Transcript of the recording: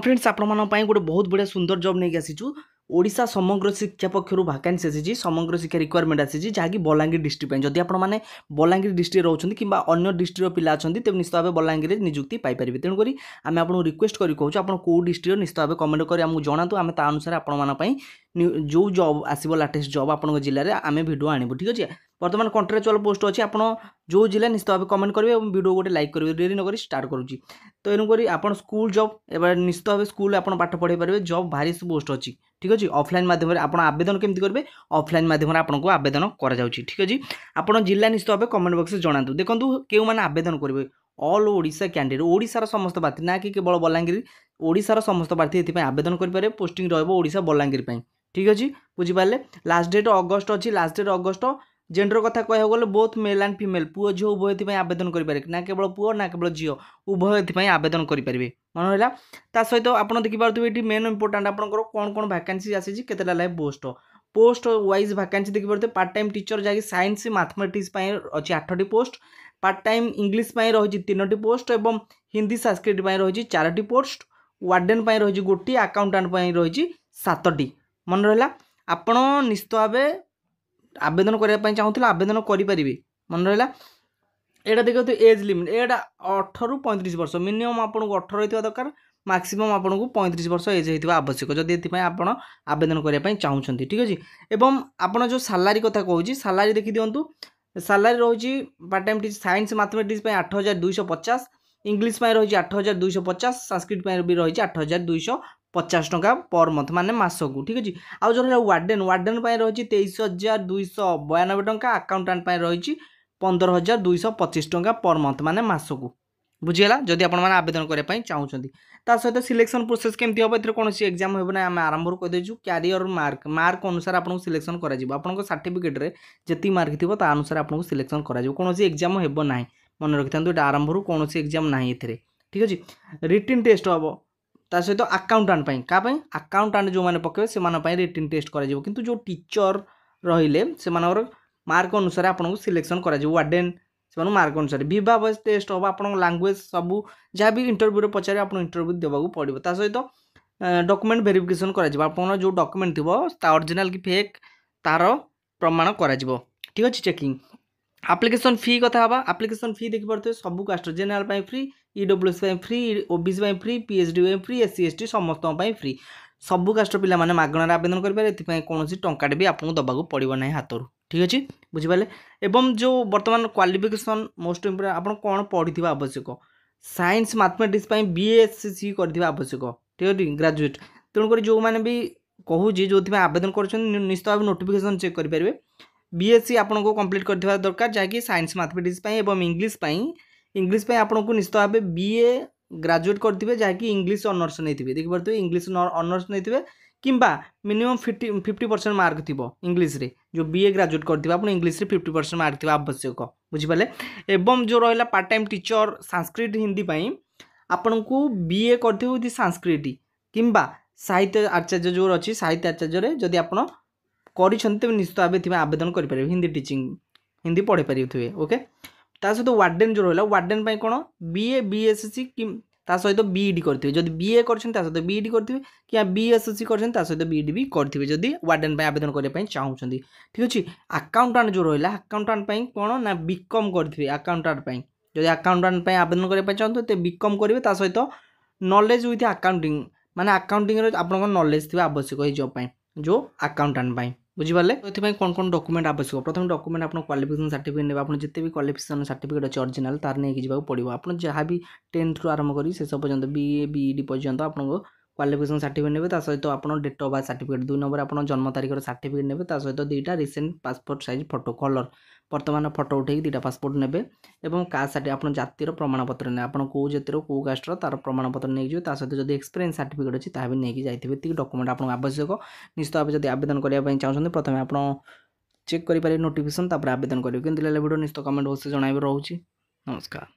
Friends आपण गोटे बहुत बढ़िया सुंदर जॉब नहीं आसीचु ओडिशा समग्र शिक्षा पक्षर भाकान्सी आसी समग्र शिक्षा रिक्वायरमेंट आसी जहाँकि बलांगीर डिस्ट्रिक्ट जदि आपने बलांगीर डिस्ट्रिक्ट रोचे कि अन्य डिस्ट्रिक्ट पिला अच्छा तेज निश्चित भाव बलांगीर निजुक्ति पाइपर तेणुक आम आपको रिक्वेस्ट कर कहूँ आप कौ डिस्ट्रिक्ट निश्चित भाव कमेंट कर आमको जनातु आम ता अनुसार आपण जो जॉब आसो लाटेस्ट जॉब आप जिले में आम भिडियो आणबू ठीक अच्छे। बर्तमान कंट्राक्चुअल पोस्ट अच्छी आप जो जिला निश्चित भाव कमेंट करेंगे और वीडियो गोटे लाइक करेंगे डेरी नक स्टार्ट करुँची तो एणुक आप स्कूल जॉब एवं निश्चित भाव स्कूल आप पाठ पढ़े पारे जॉब भारी पोस्ट अच्छी ठीक अच्छे। ऑफलाइन माध्यम आप आवेदन केमती करेंगे ऑफलाइन माध्यम आपको आवेदन कर ठीक अच्छे। आप जिला निश्चित भाव कमेंट बॉक्स में जनातु देखो क्यों मैंने आवेदन करेंगे ऑल ओडिशा कैंडिडेट ओडिशार समस्त प्रार्थी ना कि केवल बलांगीर ओडिशार समस्त प्रार्थी ये आवेदन करेंगे पोस्टिंग रोडिशा बलांगीर ठीक अच्छे बुझीपारे। लास्ट डेट अगस्ट अच्छी लास्ट डेट अगस्ट जेंडर कथा कह गले बोथ मेल एंड फीमेल पुओ झील उभय आवेदन करेंगे ना केवल पुओ ना केवल झील उभय आवेदन करेंगे मन रहा। ता सहित आप देखिपे ये मेन इंपोर्टाट आपंकर कौन कौन वैकेंसी आसी केतेटा लाइव पोस्ट वाइज वैकेंसी देखिपे पार्ट टाइम टीचर जहाँकि साइंस मैथमेटिक्स अच्छी 8टी पोस्ट पार्ट टाइम इंग्लिश रही 3टी पोस्ट और हिंदी संस्कृत रही 4टी पोस्ट वार्डेन रही गोटी अकाउंटेंट रही 7टी मन रहा। आपण निश्चित भाव आवेदन करने चाहूँ आवेदन करेंगे मन रहा। यहाँ देखो एज लिमिट यहाँ 18 ରୁ 35 वर्ष मिनिमम आपको 18 होता दरकार मैक्सिमम आपको 35 वर्ष एज होता आवश्यक जदि ये आप आवेदन करने चाहते ठीक अच्छे। एवं आपड़ जो सालारी कथा कहूँ सालारी देखी दिंतु सालारी रही part time teacher science mathematics 8250 English रही 8250 संस्कृत भी रही 8250 टंका पर मंथ माने मासकू ठीक अच्छे। आउ जो रहा वार्डेन वार्डेन रही 23,292 टंका अकाउंटेंट रही 15,225 टंका पर मंथ माने मासकू बुझीगला जदि आप आवेदन करने चाहते। सहित सिलेक्शन प्रोसेस केमती हम ए कौन एग्जाम हो ना आम आरंभ करदेचु क्यारियर मार्क मार्क अनुसार आपको सिलेक्शन कर सर्टिफिकेट रे जी मार्क थी अनुसार आपको सिलेक्शन कौन एग्जाम हो ना मन रखी था ये आरंभ कौन एग्जाम ना ये ठीक अच्छे। रिटिन टेस्ट हम ता सहित अकाउंटेंट क्या अकाउंटेंट जो मैंने पकेबे से रिटिन टेस्ट कर जो टीचर रहिले से मार्क अनुसार आपको सिलेक्शन कर वार्डेन से मार्क अनुसार विभा वॉइस टेस्ट हम आप लांगुएज सब जहाँ भी इंटरव्यू पचारे आप इंटरव्यू देवाक पड़ो ता सहित डॉक्यूमेंट वेरिफिकेशन कर जो डॉक्यूमेंट थी ओरिजिनल कि फेक तार प्रमाण कर ठीक अच्छे। चेकिंग एप्लिकेशन फी कथा हवा एप्लिकेशन फी देखी पारे सब caste general free EWS free OBC free PhD free SC ST समस्त फ्री सबू कास्ट पिला माने मागणार आवेदन करेंगे कौन टंका भी आपको दबाक पड़ो ना हाथ ठीक अच्छे बुझीपारे। एवं जो बर्तमान क्वालिफिकेशन मोस्ट इम्पोर्टेंट आप कौन पढ़ी आवश्यक साइंस मैथमेटिक्स बीएससी कर आवश्यक ठीक है ग्रेजुएट तेणुक जो मैंने भी कहूँ जो आवेदन कर निश्चित भाव नोटिफिकेशन चेक करेंगे बीएससी आपको कंप्लीट कर दरकार जहाँकि साइंस मैथमेटिक्स एवं इंग्लिश आपको निश्चित भाव बीए ग्रेजुएट करेंगे जहाँकि इंग्लिश ऑनर्स नहीं थे देखिए इंग्लिश ऑनर्स नहीं थे किंबा मिनिमम 50% मार्क थी इंग्लिश रे जो बीए ग्रेजुएट करते आप इंग्लिश रे 50% मार्क थी आवश्यक बुझीपारे। एवं जो रहा part time teacher Sanskrit Hindi आपन को बीए करते विथ संस्कृत किंबा साहित्य आचार्य जो अच्छी साहित्य आचार्य जदि आप निश्चित भाव आवेदन करेंगे हिंदी टीचिंग हिंदी पढ़े पारे ओके। ता सहित वार्डेन जो रहा वार्डेन कौन बीए बीएससी कि सहित बीईडी करेंगे जब बीए कर सहित बीईडी करेंगे कि बीएससी कर सहित बीईडी भी करेंगे जदि वार्डेन आवेदन करने चाहते ठीक अच्छे। अकाउंटेंट जो रहा अकाउंटेंट कौन ना बीकॉम करेंगे अकाउंटेंट जब अकाउंटेंट आवेदन करने चाहते तो बीकॉम करेंगे सहित नॉलेज विथ अकाउंटिंग माने अकाउंटिंग आप नॉलेज थी आवश्यक ये जॉब जो अकाउंटेंट बुझीपारे। तो कौन कौन डॉक्यूमेंट आवश्यक प्रथम डॉक्यूमेंट आप क्वालिफिकेशन सर्टिफिकेट ने आप जिते भी क्वालिफिकेशन सर्टिफिकेट अच्छे ओरिजिनल तार नहीं जावाक पड़ो आप जहाँ भी 10th रू आरंभ कर शेष पर्यंत बीए बीईडी पर्यंत आपको क्वालिफिकेशन सर्टिफिकेट ने सहित आप date of birth certificate 2 number आप जन्म तारीखर सर्टिफिकेट ने सहित 2टा recent passport size photo colour वर्तमान फोटो उठे 2टा पासपोर्ट ने कास्ट सर्टिफिकेट आप जातिर प्रमाणपत्र ने आप कौ जातिर कौ कास्टर तार प्रमाणपत्र नहीं जाए सहित जब एक्सपीरियंस सर्टिफिकेट अच्छी ताकि नहीं जाइए डॉक्यूमेंट आपको आवश्यक निश्चित भाव जब आवेदन करने चाहते प्रथम आप चेक करेंगे नोटिफिकेशन आवेदन करेंगे कि वीडियो निश्चित कमेंट बॉक्स में जन रोचे। नमस्कार।